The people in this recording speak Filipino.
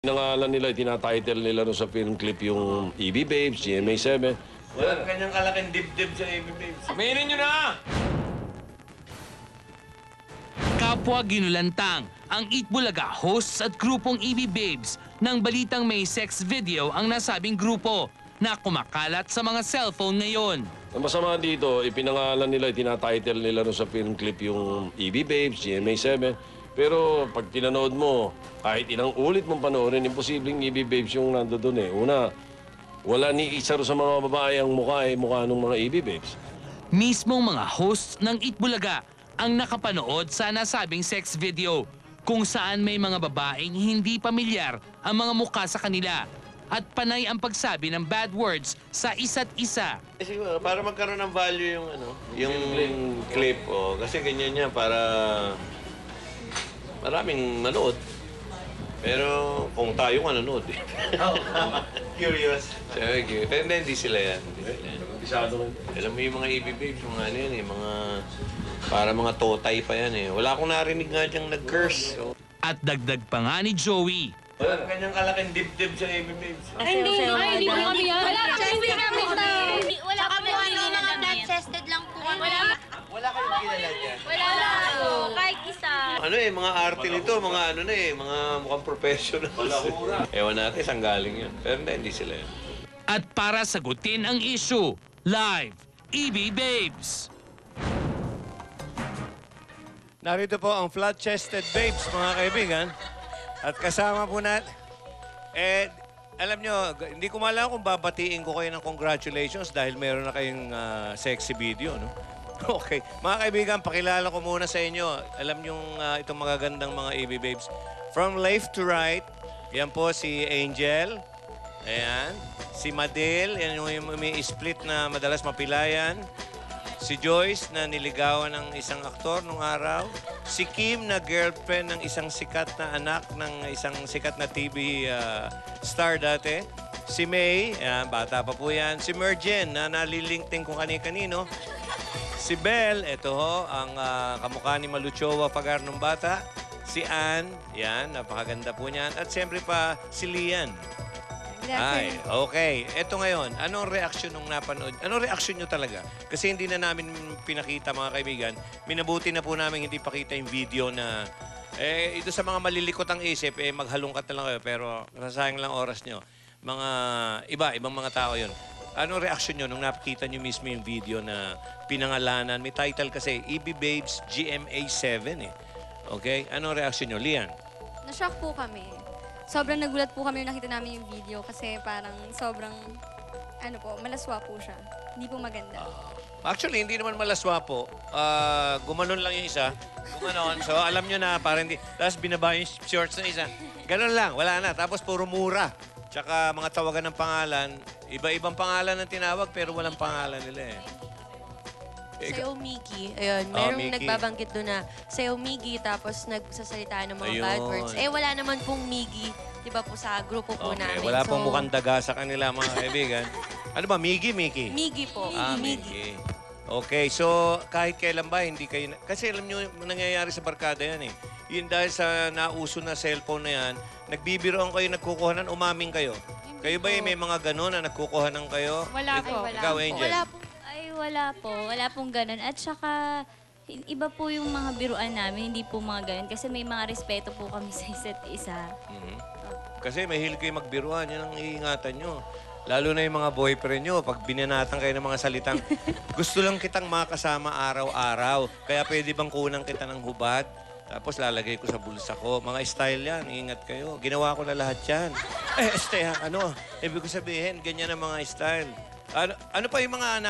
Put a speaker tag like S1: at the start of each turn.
S1: Pinangalan nila, tinatitle nila no sa film clip yung EB Babes, GMA7.
S2: Walang kanyang kalaking dibdib sa EB Babes.
S3: Aminin nyo na!
S4: Kapwa ginulantang ang Eat Bulaga hosts at grupong EB Babes nang balitang may sex video ang nasabing grupo na kumakalat sa mga cellphone ngayon.
S1: Ang masama dito, ipinangalan nila, tinatitle nila no sa film clip yung EB Babes, GMA7. Pero pag tinanood mo, kahit ilang ulit mong panoorin, imposibleng EB Babes yung nandoon eh. Una, wala ni isa ro sa mga babae ang mukha ng mga EB Babes.
S4: Mismong mga hosts ng Eat Bulaga ang nakapanood sa nasabing sex video kung saan may mga babaeng hindi pamilyar ang mga mukha sa kanila at panay ang pagsabi ng bad words sa isa't isa.
S2: Siguro, para magkaroon ng value yung clip. Oh, kasi ganyan niya para maraming manood. Pero kung tayo manonood eh. Curious. Pero hindi sila yan. Alam mo yung mga EB Babes, mga ano yan eh, para mga totay pa yan eh. Wala akong narinig nga diyang nag-curse. So,
S4: At dagdag pa nga ni Joey,
S2: walang kanyang kalaking dibdib sa EB Babes.
S5: Hindi po kami yan. Wala kami
S6: Wala kami mga flat-chested lang po kami.
S2: Wala kayong kilala dyan.
S6: Wala po. Kahit isa.
S2: Ano eh, mga arte nito, mga ano na eh, mga mukhang professionals. Ewan natin saan galing yun. Pero hindi sila yun.
S4: at para sagutin ang issue, live, EB Babes.
S7: Narito po ang flat-chested babes, mga kaibigan. At kasama po natin, alam nyo, hindi ko malam kung babatiin ko kayo ng congratulations dahil meron na kayong sexy video, no? Okay. Mga kaibigan, pakilala ko muna sa inyo. Alam nyo itong magagandang mga EB babes. From left to right, yan po si Angel. Ayan. Si Madel, yan yung may split na madalas mapilayan. Si Joyce na niligawan ng isang aktor nung araw. Si Kim na girlfriend ng isang sikat na anak ng isang sikat na TV star dati. Si May, bata pa po yan. Si Merjen na nalilingting kung kani-kanino. Si Belle, ito ho, ang kamukha ni Maluchowa Pagar nung bata. Si Ann, yan, napakaganda po niyan. At siyempre pa si Lian. Ay, okay. Ito ngayon, anong reaksyon nung napanood? Anong reaksyon nyo talaga? Kasi hindi na namin pinakita, mga kaibigan. Minabuti na po namin hindi pakita yung video na... ito sa mga malilikot ang isip, maghalungkat na lang kayo. Pero nasasayang lang oras nyo. Mga ibang mga tao yun. Anong reaksyon nyo nung nakita nyo mismo yung video na pinangalanan? May title kasi, EB Babes GMA7 eh. Okay? Anong reaksyon nyo? Lian?
S5: Na-shock po kami. Sobrang nagulat po kami nung nakita namin yung video kasi parang sobrang, malaswa po siya. Hindi po maganda.
S7: Actually, hindi naman malaswa po. Gumanon lang yung isa. Gumanon. So, alam nyo na, parang hindi. Tapos binaba yung shorts ng isa. Ganon lang. Wala na. Tapos puro mura. Tsaka mga tawagan ng pangalan. Iba-ibang pangalan ang tinawag pero walang pangalan nila eh.
S8: Sayo Miggy. Ayun, merong nagbabanggit doon na Sayo Miggy tapos nagsasalita ng mga bad words. Wala naman pong Miggy, di ba po sa grupo po namin.
S7: Wala pong mukhang daga sa kanila, mga kaibigan. Ano ba, Miggy, Mickey?
S8: Miggy po.
S7: Miggy. Okay, so kahit kailan ba, hindi kayo... Kasi alam nyo, nangyayari sa barkada yan eh. Yun dahil sa nauso na cellphone na yan, nagbibiroan kayo, nagkukuhanan, umaming kayo. Kayo ba may mga gano'n na nagkukuhanan kayo?
S6: Wala po.
S7: Ikaw, Angel?
S6: Wala po. Wala pong ganun. At saka, iba po yung mga biruan namin, hindi po mga ganun. Kasi may mga respeto po kami sa isa't isa.
S7: Kasi mahilig kayo magbiruan, yan ang iingatan nyo. Lalo na yung mga boyfriend nyo, pag binanatan kayo ng mga salitang, gusto lang kitang makasama araw-araw, kaya pwede bang kunang kita ng hubad? Tapos lalagay ko sa bulsa ko. Mga style yan, ingat kayo. Ginawa ko na lahat yan. Ibig ko sabihin, ganyan ang mga style. Ano pa yung mga anak?